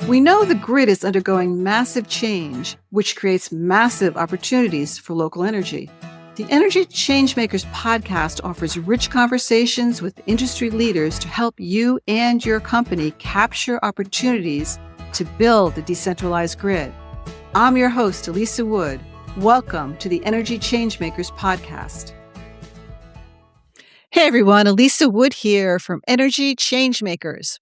We know the grid is undergoing massive change, which creates massive opportunities for local energy. The Energy Changemakers podcast offers rich conversations with industry leaders to help you and your company capture opportunities to build a decentralized grid. I'm your host, Elisa Wood. Welcome to the Energy Changemakers podcast. Hey everyone, Elisa Wood here from Energy Changemakers.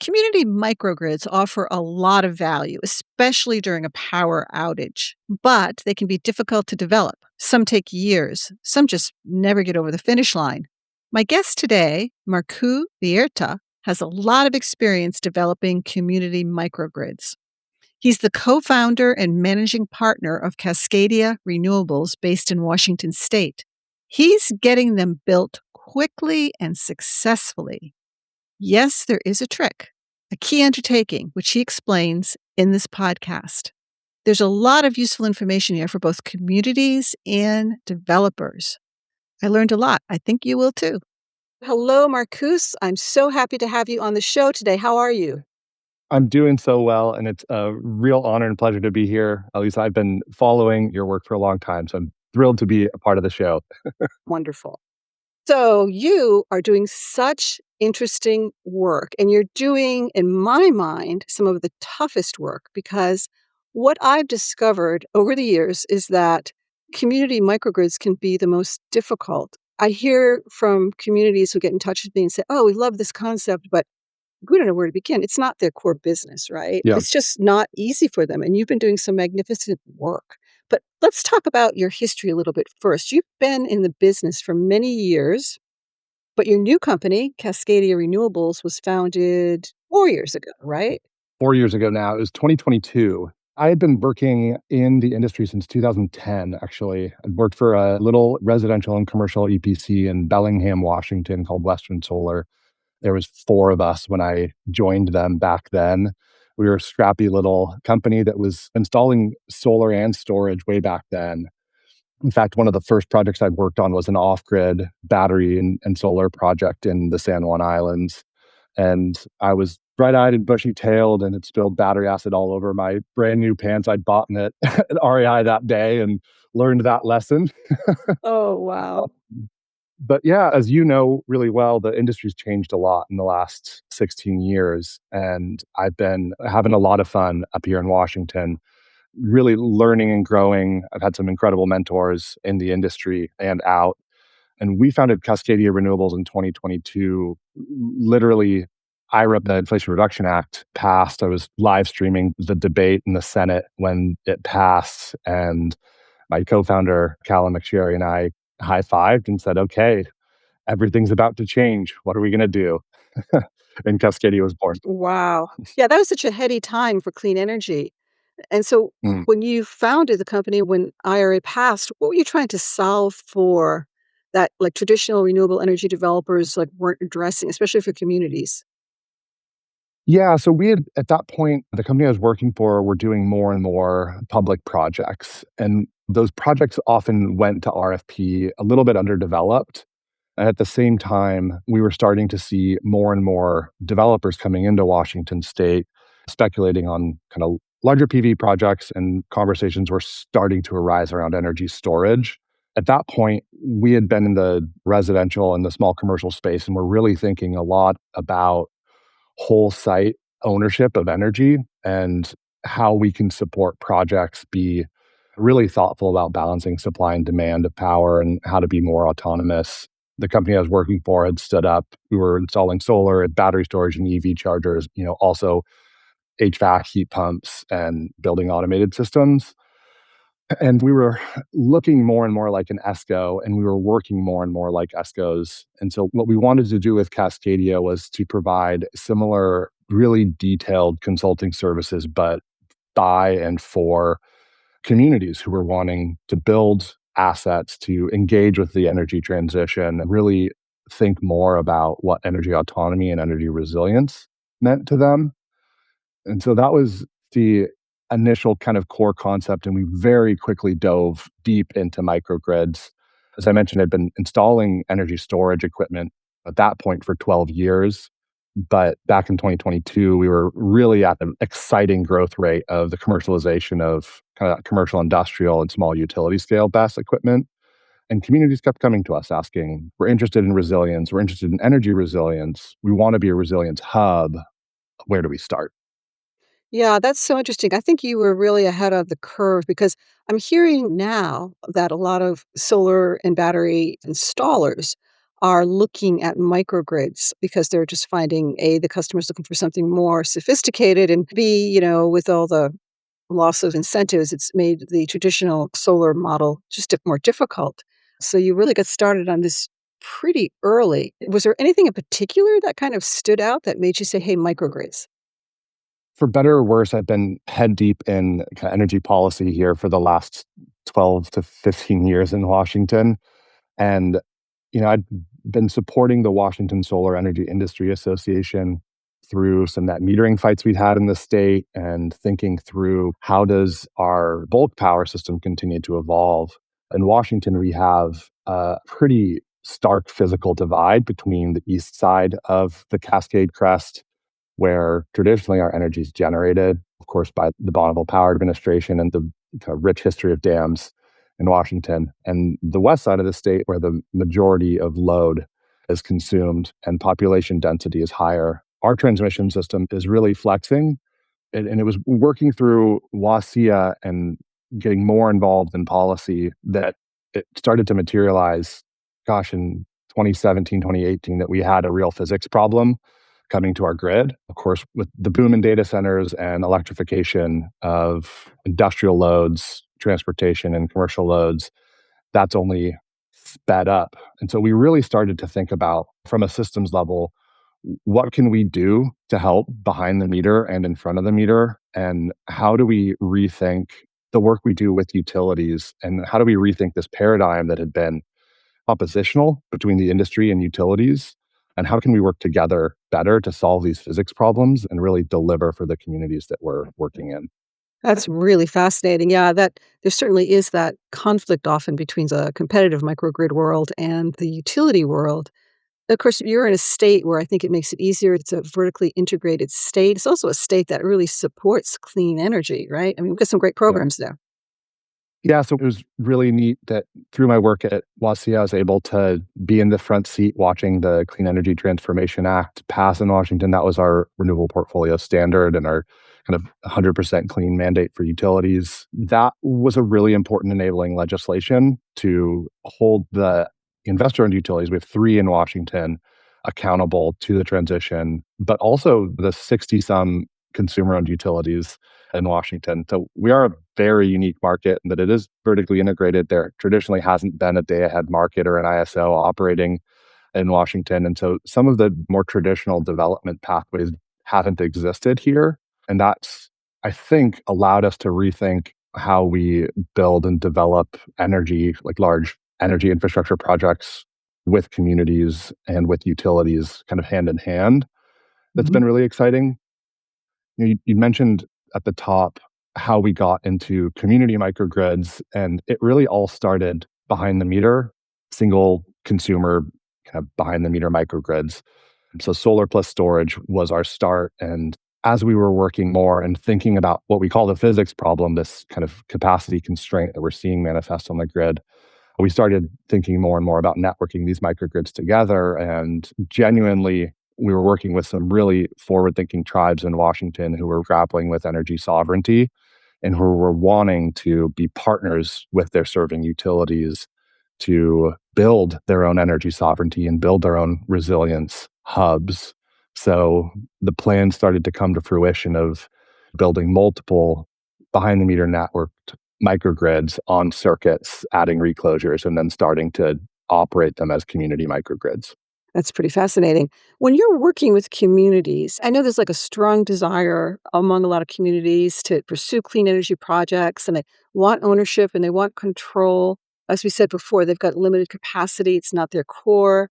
Community microgrids offer a lot of value, especially during a power outage, but they can be difficult to develop. Some take years, some just never get over the finish line. My guest today, Markus Virta, has a lot of experience developing community microgrids. He's the co-founder and managing partner of Cascadia Renewables based in Washington State. He's getting them built quickly and successfully. Yes, there is a trick, a key undertaking, which he explains in this podcast. There's a lot of useful information here for both communities and developers. I learned a lot. I think you will too. Hello, Markus. I'm so happy to have you on the show today. How are you? I'm doing so well, and it's a real honor and pleasure to be here. At least I've been following your work for a long time, so I'm thrilled to be a part of the show. Wonderful. So you are doing such interesting work, and you're doing, in my mind, some of the toughest work, because what I've discovered over the years is that community microgrids can be the most difficult. I hear from communities who get in touch with me and say, oh, we love this concept, but we don't know where to begin. It's not their core business, right? Yeah. It's just not easy for them. And you've been doing some magnificent work. But let's talk about your history a little bit first. You've been in the business for many years, but your new company, Cascadia Renewables, was founded 4 years ago, right? 4 years ago now. It was 2022. I had been working in the industry since 2010, actually. I'd worked for a little residential and commercial EPC in Bellingham, Washington called Western Solar. There was 4 of us when I joined them back then. We were a scrappy little company that was installing solar and storage way back then. In fact, one of the first projects I worked on was an off-grid battery and solar project in the San Juan Islands. And I was bright-eyed and bushy-tailed and had spilled battery acid all over my brand new pants I'd bought at REI that day and learned that lesson. Oh, wow. But yeah, as you know really well, the industry's changed a lot in the last 16 years. And I've been having a lot of fun up here in Washington, really learning and growing. I've had some incredible mentors in the industry and out. And we founded Cascadia Renewables in 2022. Literally, the Inflation Reduction Act passed. I was live streaming the debate in the Senate when it passed. And my co-founder, Callum McSherry, and I high-fived and said, okay, everything's about to change. What are we going to do? And Cascadia was born. Wow. Yeah, that was such a heady time for clean energy. And so when you founded the company, when IRA passed, what were you trying to solve for that like traditional renewable energy developers like weren't addressing, especially for communities? Yeah, so we had, at that point, the company I was working for were doing more and more public projects. And those projects often went to RFP a little bit underdeveloped. And at the same time, we were starting to see more and more developers coming into Washington State, speculating on kind of larger PV projects, and conversations were starting to arise around energy storage. At that point, we had been in the residential and the small commercial space, and we're really thinking a lot about whole site ownership of energy and how we can support projects be really thoughtful about balancing supply and demand of power and how to be more autonomous. The company I was working for had stood up. We were installing solar and battery storage and EV chargers, also HVAC heat pumps and building automated systems. And we were looking more and more like an ESCO, and we were working more and more like ESCOs. And so what we wanted to do with Cascadia was to provide similar, really detailed consulting services, but by and for communities who were wanting to build assets to engage with the energy transition and really think more about what energy autonomy and energy resilience meant to them. And so that was the initial kind of core concept, and we very quickly dove deep into microgrids. As I mentioned, I'd been installing energy storage equipment at that point for 12 years. But back in 2022, we were really at the exciting growth rate of the commercialization of kind of commercial, industrial, and small utility scale BESS equipment. And communities kept coming to us asking, we're interested in resilience, we're interested in energy resilience, we want to be a resilience hub. Where do we start? Yeah, that's so interesting. I think you were really ahead of the curve because I'm hearing now that a lot of solar and battery installers are looking at microgrids because they're just finding A, the customer's looking for something more sophisticated, and B, with all the loss of incentives, it's made the traditional solar model just more difficult. So you really got started on this pretty early. Was there anything in particular that kind of stood out that made you say, hey, microgrids? For better or worse, I've been head deep in kind of energy policy here for the last 12 to 15 years in Washington. And, I'd been supporting the Washington Solar Energy Industry Association through some net metering fights we'd had in the state and thinking through how does our bulk power system continue to evolve. In Washington, we have a pretty stark physical divide between the east side of the Cascade Crest where traditionally our energy is generated, of course, by the Bonneville Power Administration and the kind of rich history of dams in Washington, and the west side of the state, where the majority of load is consumed and population density is higher. Our transmission system is really flexing, and it was working through WASIA and getting more involved in policy that it started to materialize, gosh, in 2017, 2018, that we had a real physics problem coming to our grid. Of course, with the boom in data centers and electrification of industrial loads, transportation, and commercial loads, that's only sped up. And so we really started to think about, from a systems level, what can we do to help behind the meter and in front of the meter? And how do we rethink the work we do with utilities? And how do we rethink this paradigm that had been oppositional between the industry and utilities? And how can we work together better to solve these physics problems and really deliver for the communities that we're working in? That's really fascinating. Yeah, that there certainly is that conflict often between the competitive microgrid world and the utility world. Of course, you're in a state where I think it makes it easier. It's a vertically integrated state. It's also a state that really supports clean energy, right? I mean, we've got some great Yeah. programs there. Yeah, so it was really neat that through my work at WASI, I was able to be in the front seat watching the Clean Energy Transformation Act pass in Washington. That was our renewable portfolio standard and our kind of 100% clean mandate for utilities. That was a really important enabling legislation to hold the investor owned utilities. We have three in Washington accountable to the transition, but also the 60 some consumer owned utilities in Washington. So we are a very unique market in that it is vertically integrated. There traditionally hasn't been a day ahead market or an ISO operating in Washington. And so some of the more traditional development pathways haven't existed here. And that's, I think, allowed us to rethink how we build and develop energy, like large energy infrastructure projects with communities and with utilities kind of hand in hand. That's Mhm. been really exciting. You mentioned at the top how we got into community microgrids, and it really all started behind the meter, single consumer kind of behind the meter microgrids. So solar plus storage was our start. And as we were working more and thinking about what we call the physics problem, this kind of capacity constraint that we're seeing manifest on the grid, we started thinking more and more about networking these microgrids together. And genuinely, we were working with some really forward thinking tribes in Washington who were grappling with energy sovereignty and who were wanting to be partners with their serving utilities to build their own energy sovereignty and build their own resilience hubs. So the plan started to come to fruition of building multiple behind the meter networked microgrids on circuits, adding reclosures, and then starting to operate them as community microgrids. That's pretty fascinating. When you're working with communities, I know there's like a strong desire among a lot of communities to pursue clean energy projects and they want ownership and they want control. As we said before, they've got limited capacity, it's not their core.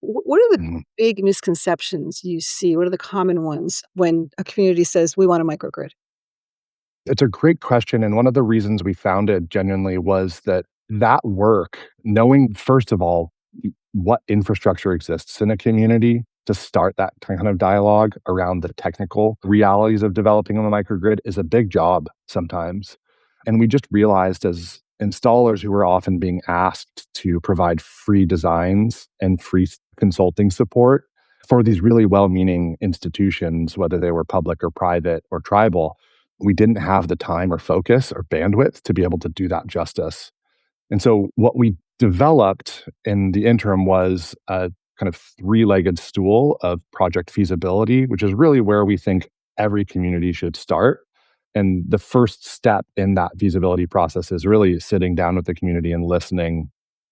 What are the Mhm. big misconceptions you see? What are the common ones when a community says, we want a microgrid? It's a great question. And one of the reasons we founded genuinely was that work, knowing, first of all, what infrastructure exists in a community, to start that kind of dialogue around the technical realities of developing on the microgrid is a big job sometimes. And we just realized as installers who were often being asked to provide free designs and free consulting support for these really well meaning institutions, whether they were public or private or tribal, we didn't have the time or focus or bandwidth to be able to do that justice. And so, what we developed in the interim was a kind of three legged stool of project feasibility, which is really where we think every community should start. And the first step in that feasibility process is really sitting down with the community and listening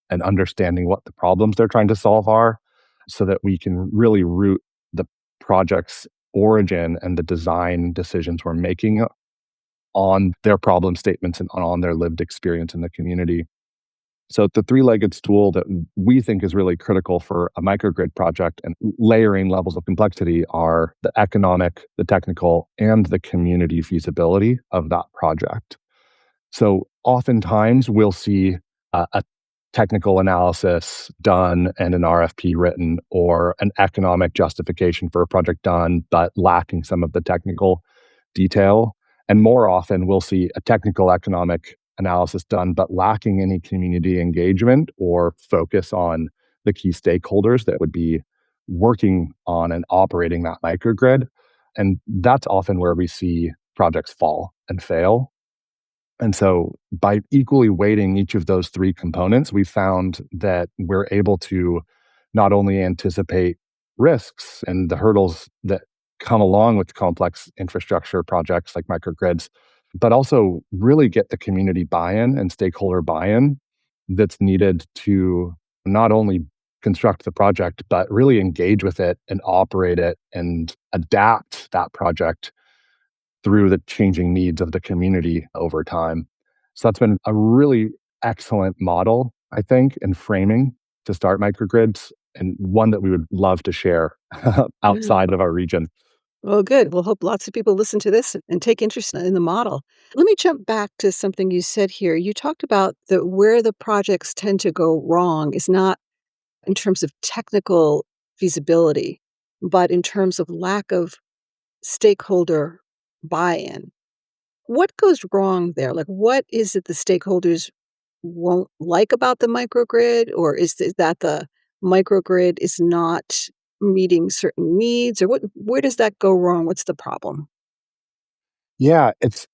and understanding what the problems they're trying to solve are so that we can really root the project's origin and the design decisions we're making on their problem statements and on their lived experience in the community. So the three-legged stool that we think is really critical for a microgrid project and layering levels of complexity are the economic, the technical, and the community feasibility of that project. So oftentimes we'll see a technical analysis done and an RFP written or an economic justification for a project done, but lacking some of the technical detail. And more often we'll see a technical economic analysis done, but lacking any community engagement or focus on the key stakeholders that would be working on and operating that microgrid. And that's often where we see projects fall and fail. And so by equally weighting each of those three components, we found that we're able to not only anticipate risks and the hurdles that come along with complex infrastructure projects like microgrids, but also really get the community buy-in and stakeholder buy-in that's needed to not only construct the project, but really engage with it and operate it and adapt that project through the changing needs of the community over time. So that's been a really excellent model, I think, in framing to start microgrids and one that we would love to share outside of our region. Well, good. We'll hope lots of people listen to this and take interest in the model. Let me jump back to something you said here. You talked about where the projects tend to go wrong is not in terms of technical feasibility, but in terms of lack of stakeholder buy-in. What goes wrong there? Like, what is it the stakeholders won't like about the microgrid, or is that the microgrid is not meeting certain needs, or where does that go wrong? What's the problem? Yeah, it's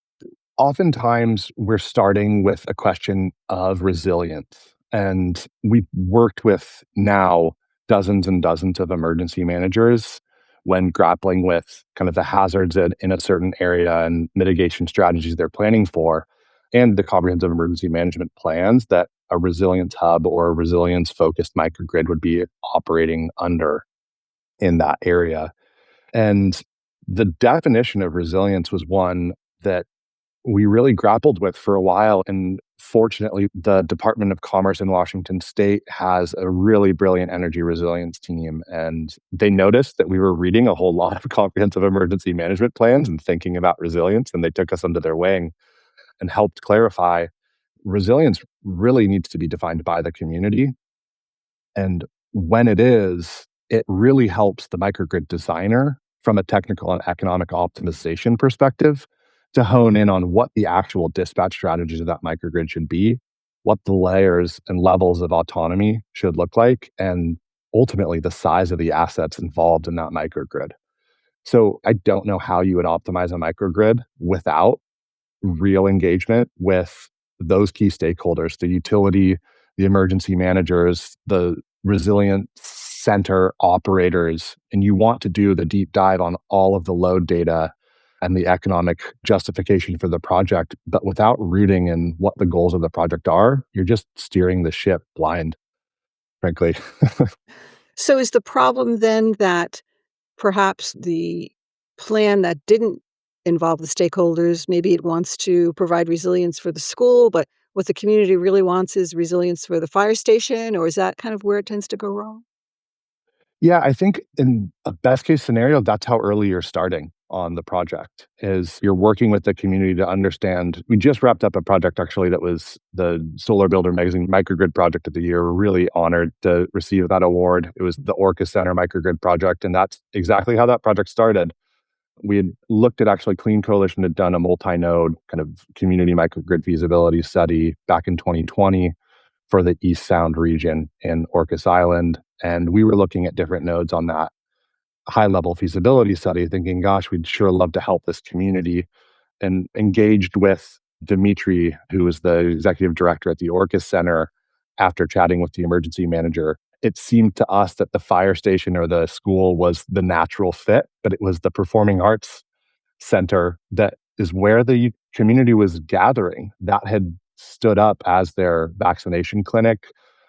oftentimes we're starting with a question of resilience. And we've worked with now dozens and dozens of emergency managers when grappling with kind of the hazards in a certain area and mitigation strategies they're planning for, and the comprehensive emergency management plans that a resilience hub or a resilience focused microgrid would be operating under in that area. And the definition of resilience was one that we really grappled with for a while. And fortunately, the Department of Commerce in Washington State has a really brilliant energy resilience team. And they noticed that we were reading a whole lot of comprehensive emergency management plans and thinking about resilience. And they took us under their wing and helped clarify resilience really needs to be defined by the community. And when it is, it really helps the microgrid designer from a technical and economic optimization perspective to hone in on what the actual dispatch strategies of that microgrid should be, what the layers and levels of autonomy should look like, and ultimately the size of the assets involved in that microgrid. So I don't know how you would optimize a microgrid without real engagement with those key stakeholders, the utility, the emergency managers, the resilient center operators, and you want to do the deep dive on all of the load data and the economic justification for the project, but without rooting in what the goals of the project are, you're just steering the ship blind, frankly. So is the problem then that perhaps the plan that didn't involve the stakeholders, maybe it wants to provide resilience for the school, but what the community really wants is resilience for the fire station, or is that kind of where it tends to go wrong? Yeah, I think in a best case scenario, that's how early you're starting. on the project is you're working with the community to understand. We just wrapped up a project actually that was the Solar Builder Magazine Microgrid Project of the Year. We're really honored to receive that award. It was the Orcas Center Microgrid Project, and that's exactly how that project started. We had looked at actually Clean Coalition had done a multi-node kind of community microgrid feasibility study back in 2020 for the East Sound region in Orcas Island. And we were looking at different nodes on that high level feasibility study, thinking, gosh, we'd sure love to help this community, and engaged with Dimitri, who was the executive director at the Orcas Center, after chatting with the emergency manager. It seemed to us that the fire station or the school was the natural fit, but it was the performing arts center that is where the community was gathering. That had stood up as their vaccination clinic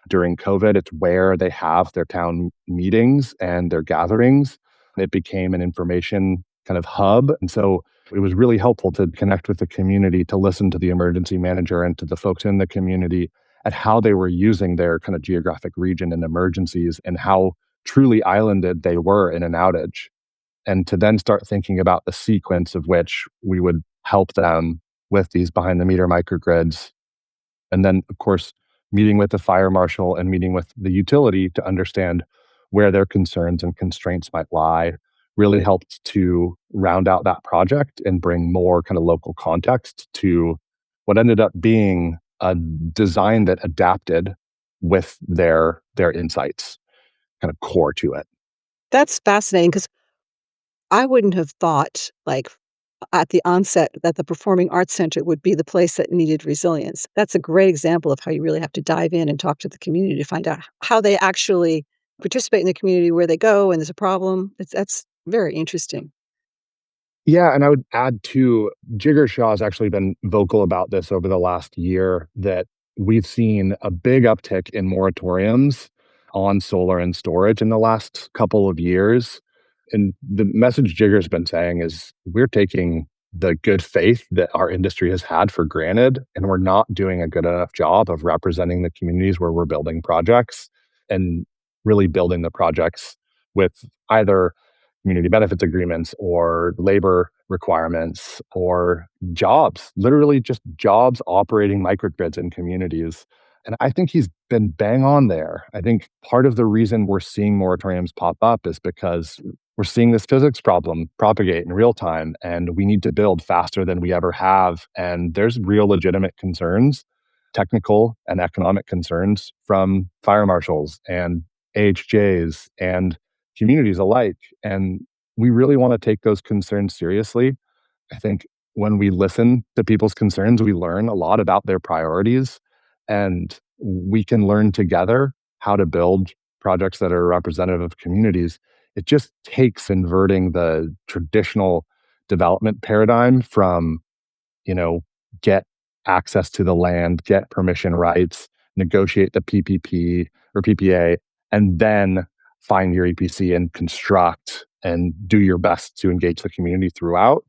during COVID. It's where they have their town meetings and their gatherings. It became an information kind of hub. And so it was really helpful to connect with the community, to listen to the emergency manager and to the folks in the community at how they were using their kind of geographic region and emergencies and how truly islanded they were in an outage, and to then start thinking about the sequence of which we would help them with these behind the meter microgrids. And then, of course, meeting with the fire marshal and meeting with the utility to understand where their concerns and constraints might lie really helped to round out that project and bring more kind of local context to what ended up being a design that adapted with their insights kind of core to it. That's fascinating because I wouldn't have thought, like, at the onset that the Performing Arts Center would be the place that needed resilience. That's a great example of how you really have to dive in and talk to the community to find out how they actually participate in the community where they go and there's a problem. That's very interesting. Yeah, and I would add too, Jigger Shaw has actually been vocal about this over the last year, that we've seen a big uptick in moratoriums on solar and storage in the last couple of years. And the message Jigger's been saying is we're taking the good faith that our industry has had for granted, and we're not doing a good enough job of representing the communities where we're building projects and really building the projects with either community benefits agreements or labor requirements or jobs, literally just jobs operating microgrids in communities. And I think he's been bang on there. I think part of the reason we're seeing moratoriums pop up is because we're seeing this physics problem propagate in real time, and we need to build faster than we ever have. And there's real legitimate concerns, technical and economic concerns from fire marshals and AHJs and communities alike. And we really want to take those concerns seriously. I think when we listen to people's concerns, we learn a lot about their priorities, and we can learn together how to build projects that are representative of communities. It just takes inverting the traditional development paradigm from, you know, get access to the land, get permission rights, negotiate the PPP or PPA, and then find your EPC and construct and do your best to engage the community throughout,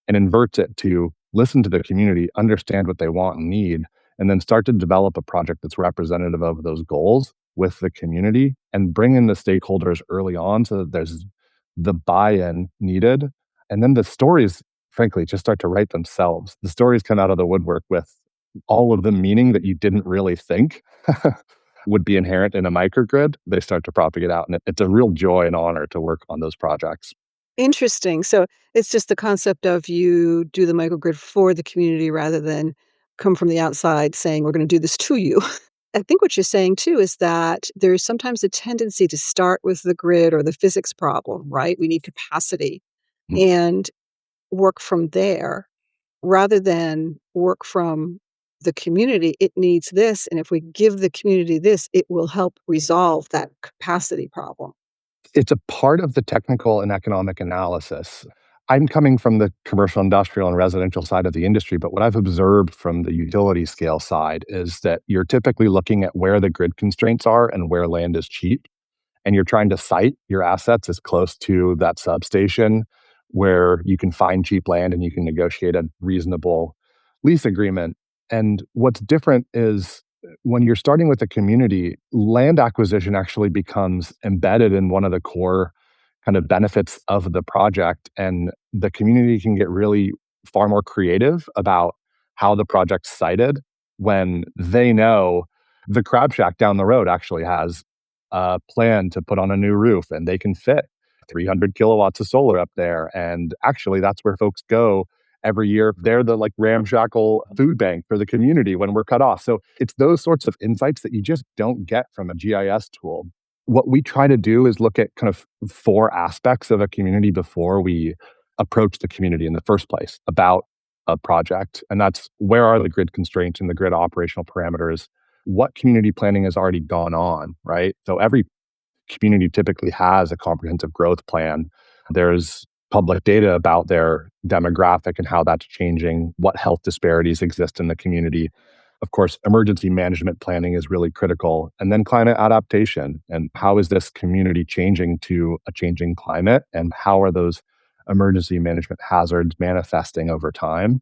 and invert it to listen to the community, understand what they want and need, and then start to develop a project that's representative of those goals with the community and bring in the stakeholders early on so that there's the buy-in needed. And then the stories, frankly, just start to write themselves. The stories come out of the woodwork with all of the meaning that you didn't really think would be inherent in a microgrid. They start to propagate out, and it's a real joy and honor to work on those projects. Interesting. So it's just the concept of you do the microgrid for the community rather than come from the outside saying, we're going to do this to you. I think what you're saying too is that there's sometimes a tendency to start with the grid or the physics problem, right? We need capacity Mm. and work from there rather than work from the community. It needs this. And if we give the community this, it will help resolve that capacity problem. It's a part of the technical and economic analysis. I'm coming from the commercial, industrial, and residential side of the industry, but what I've observed from the utility scale side is that you're typically looking at where the grid constraints are and where land is cheap, and you're trying to site your assets as close to that substation where you can find cheap land and you can negotiate a reasonable lease agreement. And what's different is when you're starting with a community, land acquisition actually becomes embedded in one of the core kind of benefits of the project. And the community can get really far more creative about how the project's sited when they know the crab shack down the road actually has a plan to put on a new roof and they can fit 300 kilowatts of solar up there. And actually, that's where folks go every year. They're the like ramshackle food bank for the community when we're cut off. So it's those sorts of insights that you just don't get from a GIS tool. What we try to do is look at kind of four aspects of a community before we approach the community in the first place about a project. And that's, where are the grid constraints and the grid operational parameters? What community planning has already gone on, right? So every community typically has a comprehensive growth plan. There's public data about their demographic and how that's changing, what health disparities exist in the community. Of course, emergency management planning is really critical. And then climate adaptation. And how is this community changing to a changing climate? And how are those emergency management hazards manifesting over time?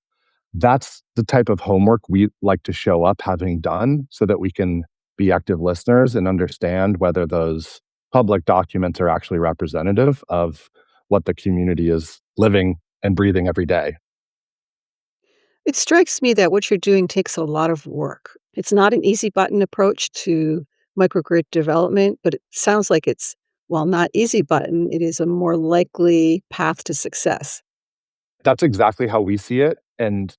That's the type of homework we like to show up having done so that we can be active listeners and understand whether those public documents are actually representative of what the community is living and breathing every day. It strikes me that what you're doing takes a lot of work. It's not an easy button approach to microgrid development, but it sounds like it's, while not easy button, it is a more likely path to success. That's exactly how we see it. And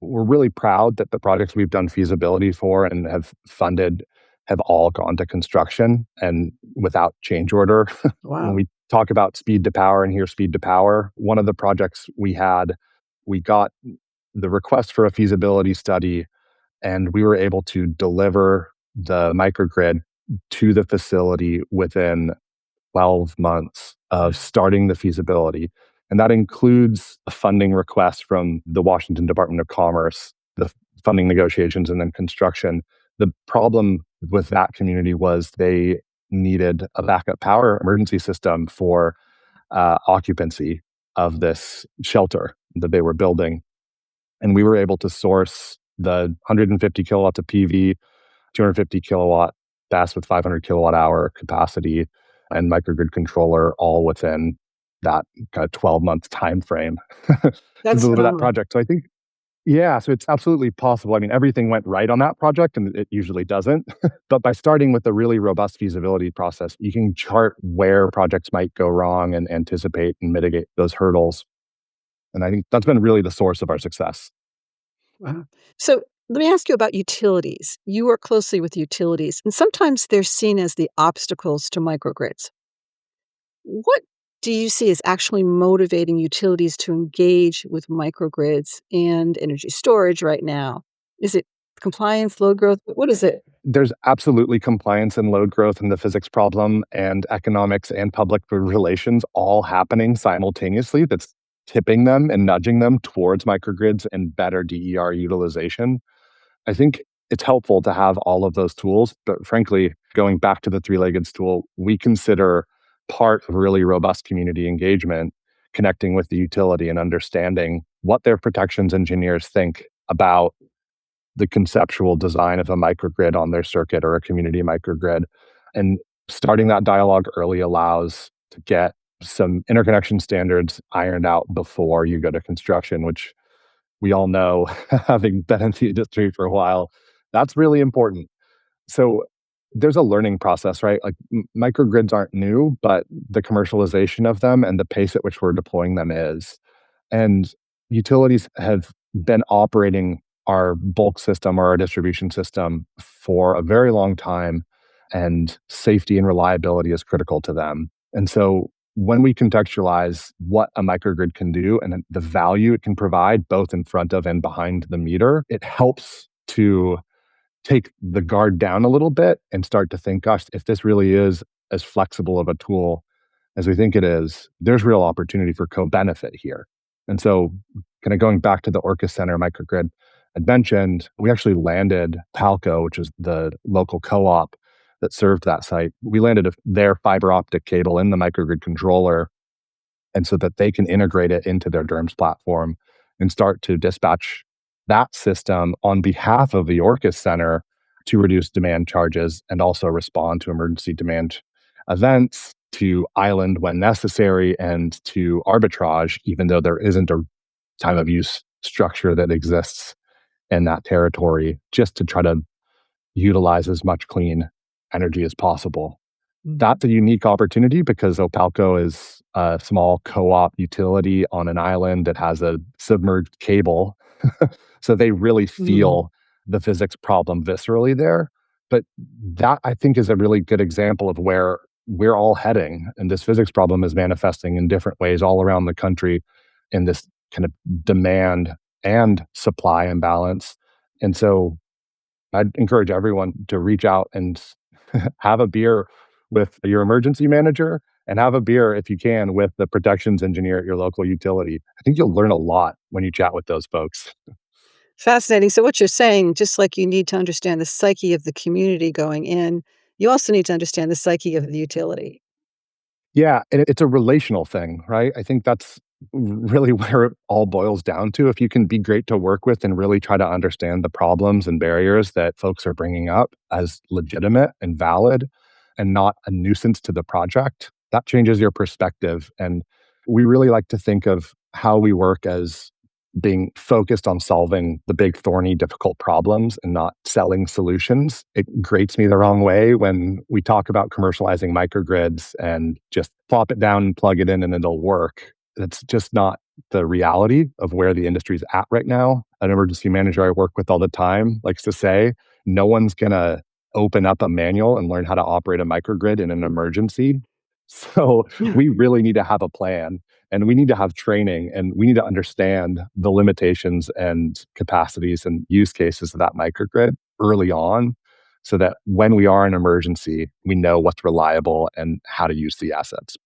we're really proud that the projects we've done feasibility for and have funded have all gone to construction and without change order. When Wow. we talk about speed to power and hear speed to power, one of the projects we had, we got the request for a feasibility study and we were able to deliver the microgrid to the facility within 12 months of starting the feasibility. And that includes a funding request from the Washington Department of Commerce, the funding negotiations, and then construction. The problem with that community was they needed a backup power emergency system for occupancy of this shelter that they were building. And we were able to source the 150 kilowatts of PV, 250 kilowatt BESS with 500 kilowatt hour capacity and microgrid controller all within that kind of 12-month time frame to That's deliver that phenomenal. project. So I think, yeah, so it's absolutely possible. I mean, everything went right on that project, and it usually doesn't. But by starting with a really robust feasibility process, you can chart where projects might go wrong and anticipate and mitigate those hurdles. And I think that's been really the source of our success. Wow. So let me ask you about utilities. You work closely with utilities, and sometimes they're seen as the obstacles to microgrids. What do you see as actually motivating utilities to engage with microgrids and energy storage right now? Is it compliance, load growth? What is it? There's absolutely compliance and load growth and the physics problem and economics and public relations all happening simultaneously that's tipping them and nudging them towards microgrids and better DER utilization. I think it's helpful to have all of those tools, but frankly, going back to the three-legged stool, we consider part of really robust community engagement connecting with the utility and understanding what their protections engineers think about the conceptual design of a microgrid on their circuit or a community microgrid. And starting that dialogue early allows to get some interconnection standards ironed out before you go to construction, which we all know, having been in the industry for a while, that's really important. So there's a learning process, right? Like microgrids aren't new, but the commercialization of them and the pace at which we're deploying them is. And utilities have been operating our bulk system or our distribution system for a very long time, and safety and reliability is critical to them. And so when we contextualize what a microgrid can do and the value it can provide, both in front of and behind the meter, it helps to take the guard down a little bit and start to think, gosh, if this really is as flexible of a tool as we think it is, there's real opportunity for co-benefit here. And so, kind of going back to the Orcas Center Microgrid I mentioned, we actually landed Palco, which is the local co-op that served that site. We landed their fiber optic cable in the microgrid controller, and so that they can integrate it into their DERMS platform and start to dispatch that system on behalf of the Orcas Center to reduce demand charges and also respond to emergency demand events to island when necessary and to arbitrage, even though there isn't a time of use structure that exists in that territory, just to try to utilize as much clean energy as possible. That's a unique opportunity because Opalco is a small co-op utility on an island that has a submerged cable. So they really Mm. feel the physics problem viscerally there. But that, I think, is a really good example of where we're all heading. And this physics problem is manifesting in different ways all around the country in this kind of demand and supply imbalance. And so I'd encourage everyone to reach out and have a beer with your emergency manager and have a beer, if you can, with the protections engineer at your local utility. I think you'll learn a lot when you chat with those folks. Fascinating. So what you're saying, just like you need to understand the psyche of the community going in, you also need to understand the psyche of the utility. Yeah, and it's a relational thing, right? I think that's really where it all boils down to. If you can be great to work with and really try to understand the problems and barriers that folks are bringing up as legitimate and valid and not a nuisance to the project, that changes your perspective. And we really like to think of how we work as being focused on solving the big, thorny, difficult problems and not selling solutions. It grates me the wrong way when we talk about commercializing microgrids and just plop it down and plug it in and it'll work. It's just not the reality of where the industry's at right now. An emergency manager I work with all the time likes to say, no one's going to open up a manual and learn how to operate a microgrid in an emergency. So we really need to have a plan and we need to have training and we need to understand the limitations and capacities and use cases of that microgrid early on so that when we are in emergency, we know what's reliable and how to use the assets.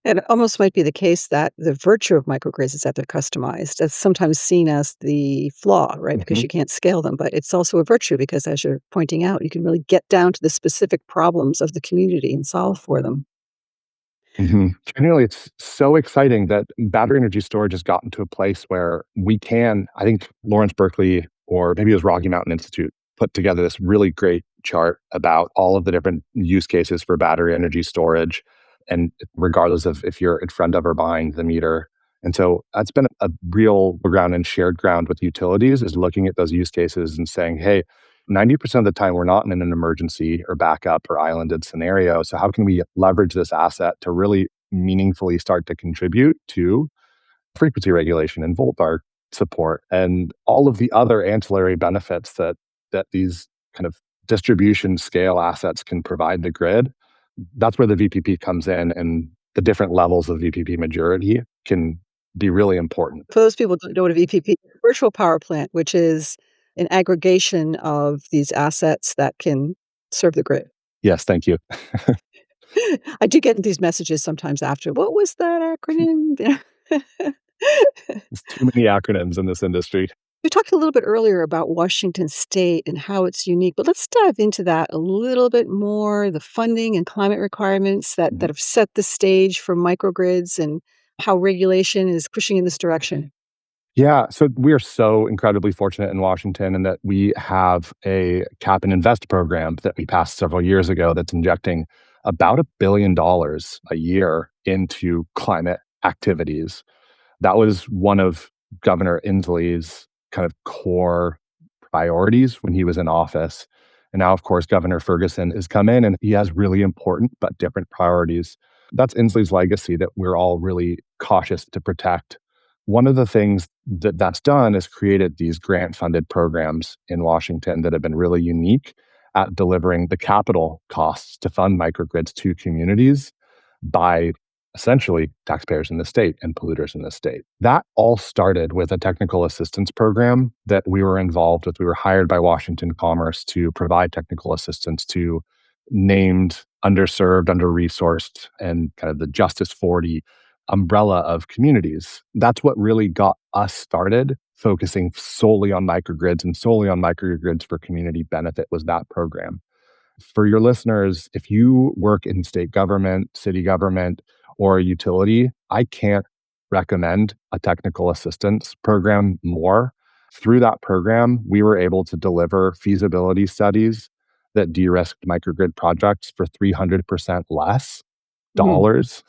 And it almost might be the case that the virtue of microgrids is that they're customized. That's sometimes seen as the flaw, right? Because Mhm. you can't scale them, but it's also a virtue because, as you're pointing out, you can really get down to the specific problems of the community and solve for them. Generally, it's so exciting that battery energy storage has gotten to a place where we can, I think Lawrence Berkeley or maybe it was Rocky Mountain Institute put together this really great chart about all of the different use cases for battery energy storage. And regardless of if you're in front of or behind the meter. And so that's been a real ground and shared ground with utilities is looking at those use cases and saying, hey, 90% of the time we're not in an emergency or backup or islanded scenario. So how can we leverage this asset to really meaningfully start to contribute to frequency regulation and volt arc support and all of the other ancillary benefits that these kind of distribution scale assets can provide the grid? That's where the VPP comes in and the different levels of VPP maturity can be really important. For those people who don't know what a VPP, virtual power plant, which is an aggregation of these assets that can serve the grid. Yes, thank you. I do get these messages sometimes after, "What was that acronym?" There's too many acronyms in this industry. We talked a little bit earlier about Washington State and how it's unique, but let's dive into that a little bit more, the funding and climate requirements that have set the stage for microgrids and how regulation is pushing in this direction. Yeah, so we are so incredibly fortunate in Washington in that we have a cap and invest program that we passed several years ago that's injecting about $1 billion a year into climate activities. That was one of Governor Inslee's kind of core priorities when he was in office. And now, of course, Governor Ferguson has come in and he has really important but different priorities. That's Inslee's legacy that we're all really cautious to protect. One of the things that that's done is created these grant funded programs in Washington that have been really unique at delivering the capital costs to fund microgrids to communities by essentially taxpayers in the state and polluters in the state. That all started with a technical assistance program that we were involved with. We were hired by Washington Commerce to provide technical assistance to named, underserved, under-resourced, and kind of the Justice 40 umbrella of communities. That's what really got us started focusing solely on microgrids and solely on microgrids for community benefit was that program. For your listeners, if you work in state government, city government, or a utility, I can't recommend a technical assistance program more. Through that program, we were able to deliver feasibility studies that de risked microgrid projects for 300% less Mhm. dollars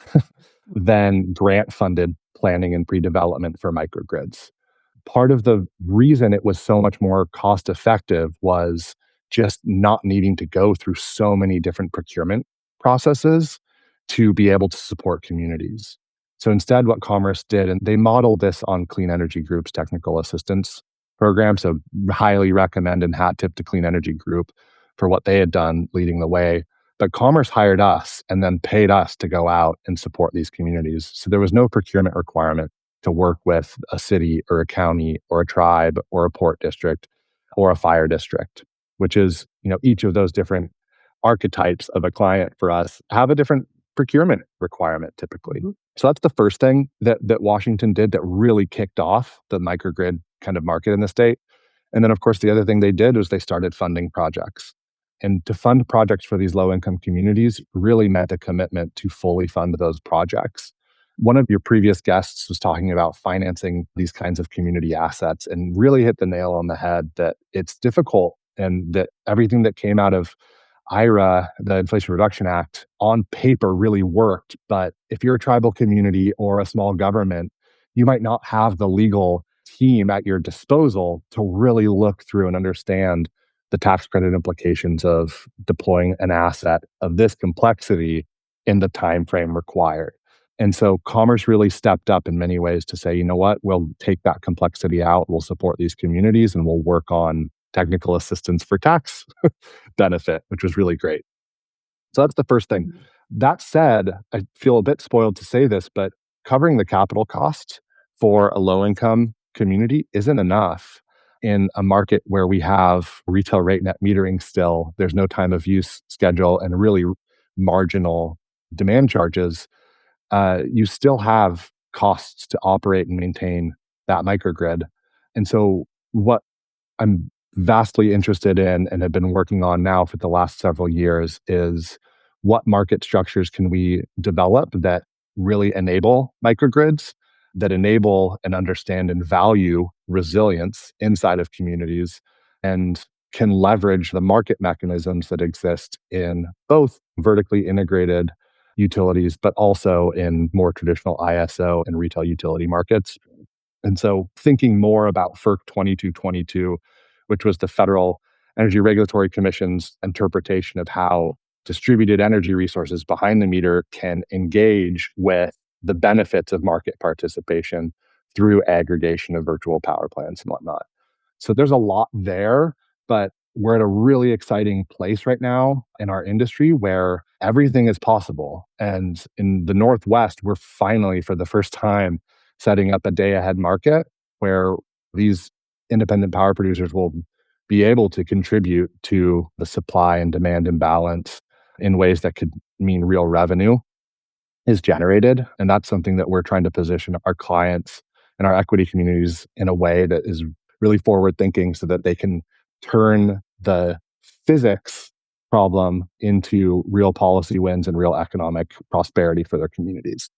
than grant funded planning and pre development for microgrids. Part of the reason it was so much more cost effective was just not needing to go through so many different procurement processes to be able to support communities. So instead, what Commerce did, and they modeled this on Clean Energy Group's technical assistance program. So highly recommend and hat tip to Clean Energy Group for what they had done leading the way. But Commerce hired us and then paid us to go out and support these communities. So there was no procurement requirement to work with a city or a county or a tribe or a port district or a fire district, which is, each of those different archetypes of a client for us have a different procurement requirement typically. Mhm. So that's the first thing that Washington did that really kicked off the microgrid kind of market in the state. And then, of course, the other thing they did was they started funding projects. And to fund projects for these low income communities really meant a commitment to fully fund those projects. One of your previous guests was talking about financing these kinds of community assets and really hit the nail on the head that it's difficult and that everything that came out of IRA, the Inflation Reduction Act, on paper really worked. But if you're a tribal community or a small government, you might not have the legal team at your disposal to really look through and understand the tax credit implications of deploying an asset of this complexity in the time frame required. And so Commerce really stepped up in many ways to say, you know what, we'll take that complexity out, we'll support these communities, and we'll work on technical assistance for tax benefit, which was really great. So that's the first thing. Mhm. That said, I feel a bit spoiled to say this, but covering the capital cost for a low income community isn't enough in a market where we have retail rate net metering still. There's no time of use schedule and really marginal demand charges. You still have costs to operate and maintain that microgrid. And so, what I'm vastly interested in and have been working on now for the last several years is what market structures can we develop that really enable microgrids, that enable and understand and value resilience inside of communities, and can leverage the market mechanisms that exist in both vertically integrated utilities, but also in more traditional ISO and retail utility markets. And so thinking more about FERC 2222, which was the Federal Energy Regulatory Commission's interpretation of how distributed energy resources behind the meter can engage with the benefits of market participation through aggregation of virtual power plants and whatnot. So there's a lot there, but we're at a really exciting place right now in our industry where everything is possible. And in the Northwest, we're finally, for the first time, setting up a day ahead market where these independent power producers will be able to contribute to the supply and demand imbalance in ways that could mean real revenue is generated. And that's something that we're trying to position our clients and our equity communities in a way that is really forward thinking so that they can turn the physics problem into real policy wins and real economic prosperity for their communities.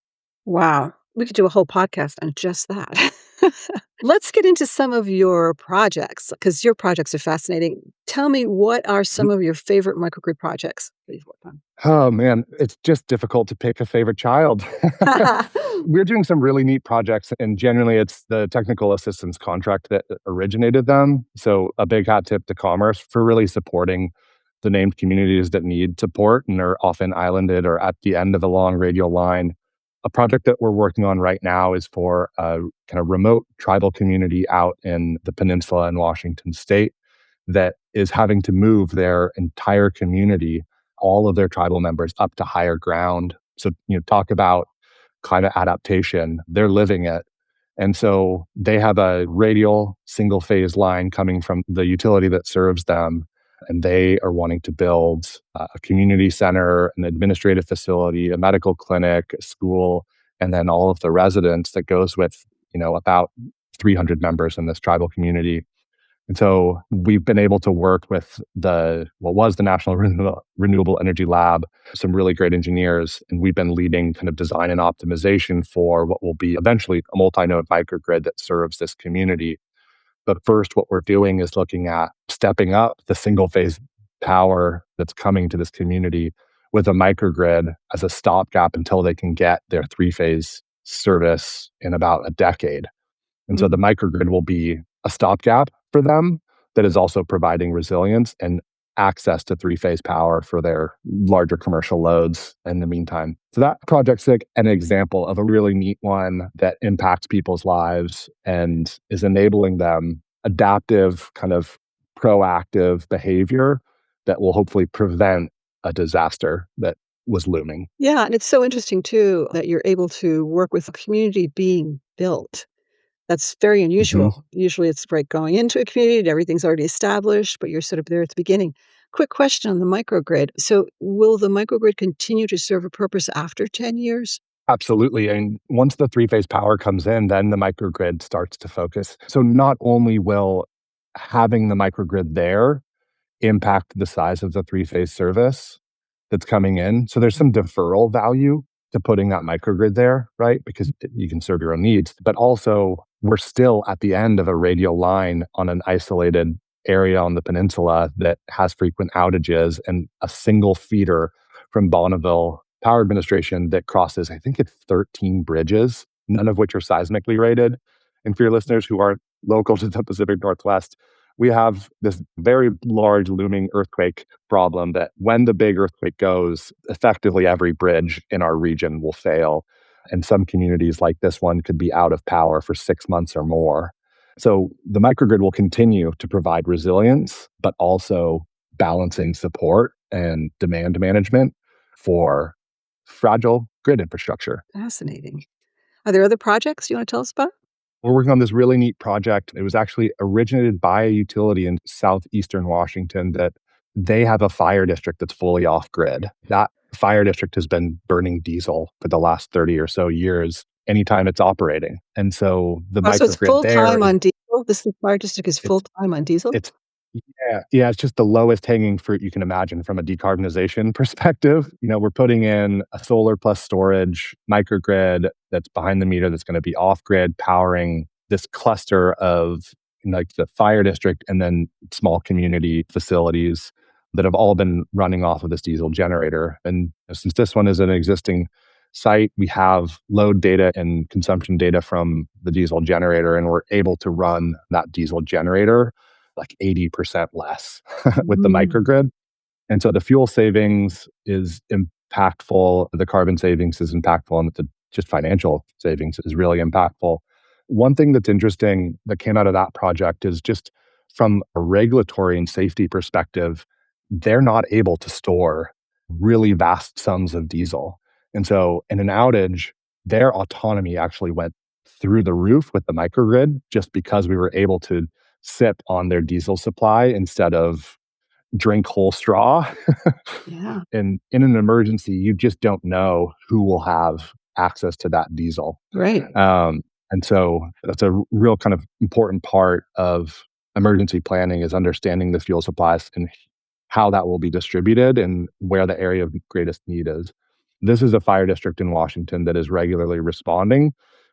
Wow. We could do a whole podcast on just that. Let's get into some of your projects because your projects are fascinating. Tell me, what are some of your favorite microgrid projects that you've worked on? Oh man, it's just difficult to pick a favorite child. We're doing some really neat projects, and generally it's the technical assistance contract that originated them. So, a big hat tip to Commerce for really supporting the named communities that need support and are often islanded or at the end of a long radial line. A project that we're working on right now is for a kind of remote tribal community out in the peninsula in Washington state that is having to move their entire community, all of their tribal members, up to higher ground. So, talk about climate adaptation, they're living it. And so they have a radial single phase line coming from the utility that serves them. And they are wanting to build a community center, an administrative facility, a medical clinic, a school, and then all of the residents that goes with, about 300 members in this tribal community. And so we've been able to work with what was the National Renewable Energy Lab, some really great engineers, and we've been leading kind of design and optimization for what will be eventually a multi-node microgrid that serves this community. But first, what we're doing is looking at stepping up the single phase power that's coming to this community with a microgrid as a stopgap until they can get their three-phase service in about a decade. And so Mm. the microgrid will be a stopgap for them that is also providing resilience and access to three-phase power for their larger commercial loads in the meantime. So that project's like an example of a really neat one that impacts people's lives and is enabling them adaptive, kind of proactive behavior that will hopefully prevent a disaster that was looming. Yeah, and it's so interesting too that you're able to work with a community being built. That's very Mhm. unusual. Usually it's right going into a community, everything's already established, but you're sort of there at the beginning. Quick question on the microgrid. So will the microgrid continue to serve a purpose after 10 years? Absolutely. And once the three-phase power comes in, then the microgrid starts to focus. So not only will having the microgrid there impact the size of the three-phase service that's coming in. So there's some deferral value to putting that microgrid there, right? Because you can serve your own needs. But also, we're still at the end of a radial line on an isolated area on the peninsula that has frequent outages and a single feeder from Bonneville Power Administration that crosses, I think it's 13 bridges, none of which are seismically rated. And for your listeners who aren't local to the Pacific Northwest, we have this very large looming earthquake problem that when the big earthquake goes, effectively every bridge in our region will fail. And some communities like this one could be out of power for 6 months or more. So the microgrid will continue to provide resilience, but also balancing support and demand management for fragile grid infrastructure. Fascinating. Are there other projects you want to tell us about? We're working on this really neat project. It was actually originated by a utility in southeastern Washington that they have a fire district that's fully off grid. That fire district has been burning diesel for the last 30 or so years anytime it's operating. And so the Oh, so it's microgrid full there time is on diesel? This fire district is it's full time on diesel? it's yeah, it's just the lowest hanging fruit you can imagine from a decarbonization perspective. We're putting in a solar plus storage microgrid that's behind the meter that's going to be off grid powering this cluster of like the fire district and then small community facilities that have all been running off of this diesel generator. And since this one is an existing site, we have load data and consumption data from the diesel generator, and we're able to run that diesel generator like 80% less with the Mm, microgrid. And so the fuel savings is impactful, the carbon savings is impactful, and the just financial savings is really impactful. One thing that's interesting that came out of that project is just from a regulatory and safety perspective, they're not able to store really vast sums of diesel. And so in an outage, their autonomy actually went through the roof with the microgrid just because we were able to sip on their diesel supply instead of drink whole straw. yeah, And in an emergency, you just don't know who will have access to that diesel. great. And so that's a real kind of important part of emergency planning is understanding the fuel supplies and how that will be distributed and where the area of greatest need is. This is a fire district in Washington that is regularly responding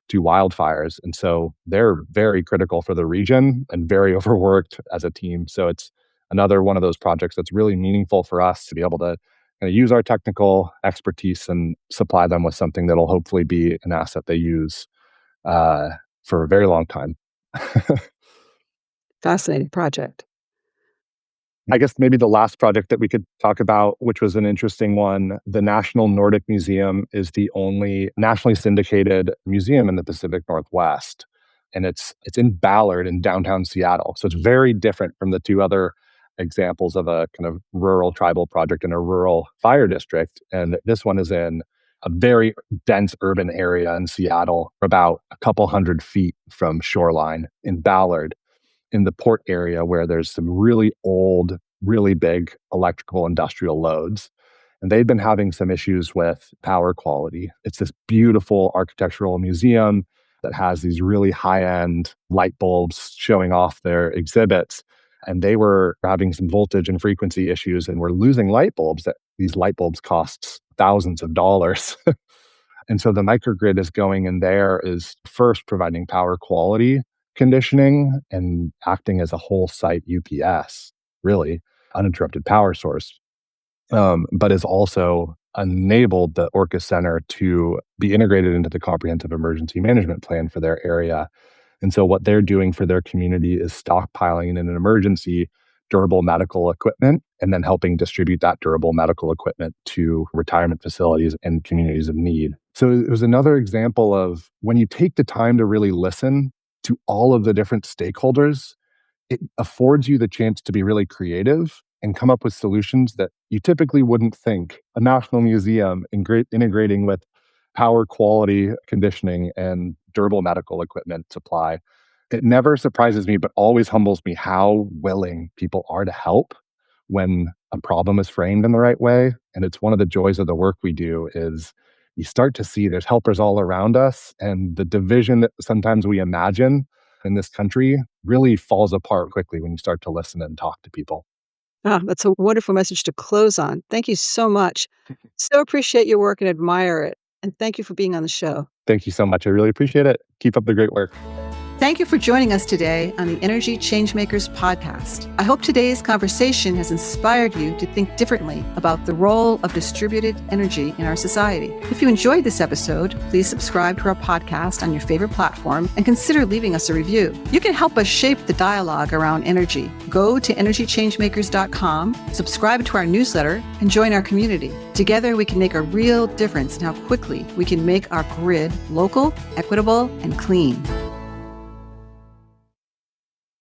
to wildfires. And so they're very critical for the region and very overworked as a team. So it's another one of those projects that's really meaningful for us to be able to kind of use our technical expertise and supply them with something that'll hopefully be an asset they use uh, for a very long time. Fascinating project. I guess maybe the last project that we could talk about, which was an interesting one, the National Nordic Museum is the only nationally syndicated museum in the Pacific Northwest. And it's in Ballard in downtown Seattle. So it's very different from the two other examples of a kind of rural tribal project in a rural fire district. And this one is in a very dense urban area in Seattle, about a couple hundred feet from shoreline in Ballard in the port area where there's some really old, really big electrical industrial loads. And they've been having some issues with power quality. It's this beautiful architectural museum that has these really high end light bulbs showing off their exhibits. And they were having some voltage and frequency issues and were losing light bulbs that these light bulbs costs thousands of dollars. And so the microgrid is going in there is first providing power quality conditioning and acting as a whole site UPS, really uninterrupted power source. but has also enabled the Orcas Center to be integrated into the comprehensive emergency management plan for their area. And so what they're doing for their community is stockpiling in an emergency durable medical equipment and then helping distribute that durable medical equipment to retirement facilities and communities of need. So it was another example of when you take the time to really listen to all of the different stakeholders, it affords you the chance to be really creative and come up with solutions that you typically wouldn't think. A national museum integrating with power quality conditioning and durable medical equipment supply. It never surprises me, but always humbles me how willing people are to help when a problem is framed in the right way. And it's one of the joys of the work we do is you start to see there's helpers all around us, and the division that sometimes we imagine in this country really falls apart quickly when you start to listen and talk to people. Ah, that's a wonderful message to close on. Thank you so much. So appreciate your work and admire it. And thank you for being on the show. Thank you so much. I really appreciate it. Keep up the great work. Thank you for joining us today on the Energy Changemakers podcast. I hope today's conversation has inspired you to think differently about the role of distributed energy in our society. If you enjoyed this episode, please subscribe to our podcast on your favorite platform and consider leaving us a review. You can help us shape the dialogue around energy. Go to energychangemakers.com, subscribe to our newsletter, and join our community. Together, we can make a real difference in how quickly we can make our grid local, equitable, and clean.